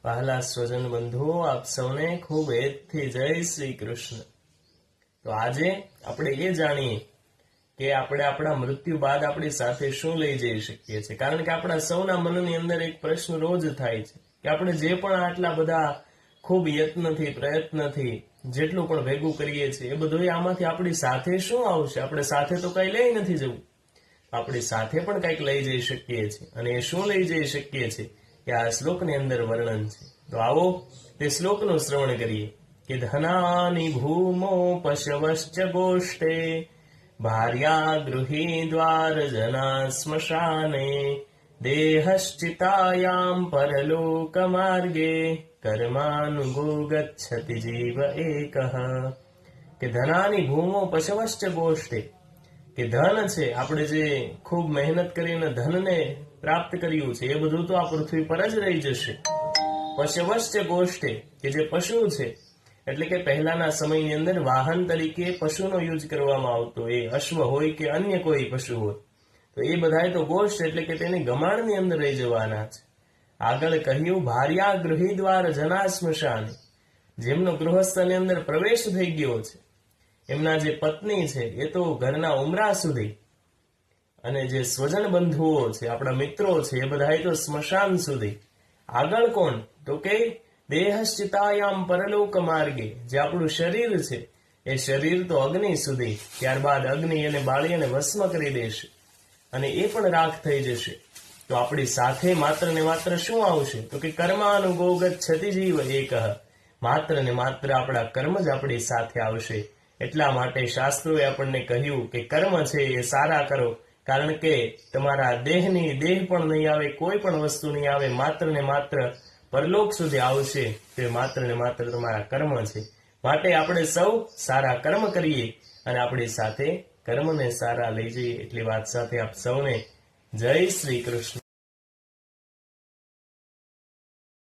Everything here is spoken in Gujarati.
વહાલા સ્વજન બંધુઓ, આપ સૌને ખૂબ હેતથી જય શ્રી કૃષ્ણ। તો આજે આપણે એ જાણીએ કે આપણે આપણા મૃત્યુ બાદ આપણી સાથે શું લઈ જઈ શકીએ છીએ। કારણ કે આપણા સૌના મનની અંદર એક પ્રશ્ન રોજ થાય છે કે આપણે જે પણ આટલા બધા ખૂબ યત્નથી પ્રયત્નથી જેટલું પણ ભેગું કરીએ છીએ એ બધું આમાંથી આપણી સાથે શું આવશે? આપણે સાથે તો કઈ લઈ નથી જવું, આપણી સાથે પણ કંઈક લઈ જઈ શકીએ છીએ। અને એ શું લઈ જઈ શકીએ છીએ કે આ શ્લોકની અંદર વર્ણન છે। તો આવો તે શ્લોકનું શ્રવણ કરીએ કે ધનાની ભૂમો પશવશ્ચ ગોષ્ઠે ભાર્યા ગૃહી દ્વાર જના સ્મશાને દેહશ્ચિતાયામ પરલોક માર્ગે કર્માનુગો ગચ્છતિ જીવ એકઃ। કે ધનાની ભૂમો પશવશ્ચ ગોષ્ઠે, કે ધન છે, આપણે જે ખૂબ મહેનત કરીને ધનને પ્રાપ્ત કર્યું છે એ બધું તો આ પૃથ્વી પર જ રહી જશે। પશવશ્ચ ગોષ્ઠે, કે જે પશુ છે, એટલે કે પહેલાના સમયની અંદર વાહન તરીકે પશુનો યુઝ કરવામાં આવતો, એ અશ્વ હોય કે અન્ય કોઈ પશુ હોય, તો એ બધાય તો ગોષ્ઠ એટલે કે તેની ગમાણની અંદર રહી જવાના છે। આગળ કહ્યું ભાર્યા ગૃહી દ્વાર જના સ્મશાન, જેમનો ગૃહસ્થની અંદર પ્રવેશ થઈ ગયો છે, એમના જે પત્ની છે એ તો ઘરના ઉમરા સુધી, અને જે સ્વજન બંધુઓ છે, આપણા મિત્રો છે, એ બધા તો સ્મશાન સુધી। આગળ કોણ? તો કે દેહશ્ચિતાયામ પરલોક માર્ગે, જે આપણું શરીર છે એ શરીર તો અગ્નિ સુધી, ત્યારબાદ અગ્નિ એને બાળી અને ભસ્મ કરી દેશે અને એ પણ રાખ થઈ જશે। તો આપણી સાથે માત્ર ને માત્ર શું આવશે? તો કે કર્માનુગો ગચ્છતિ જીવ એકઃ, માત્ર ને માત્ર આપણા કર્મ જ આપણી સાથે આવશે। એટલા માટે શાસ્ત્રોએ આપણને કહ્યું કે કર્મ છે એ સારા કરો, કારણ કે તમારા દેહ પણ નહીં આવે, કોઈ પણ વસ્તુ નહીં આવે, માત્ર ને માત્ર પરલોક સુધી આવશે તે માત્ર ને માત્ર તમારા કર્મ છે। માટે આપણે સૌ સારા કર્મ કરીએ અને આપણી સાથે કર્મને સારા લઈ જઈએ। એટલી વાત સાથે આપ સૌને જય શ્રી કૃષ્ણ।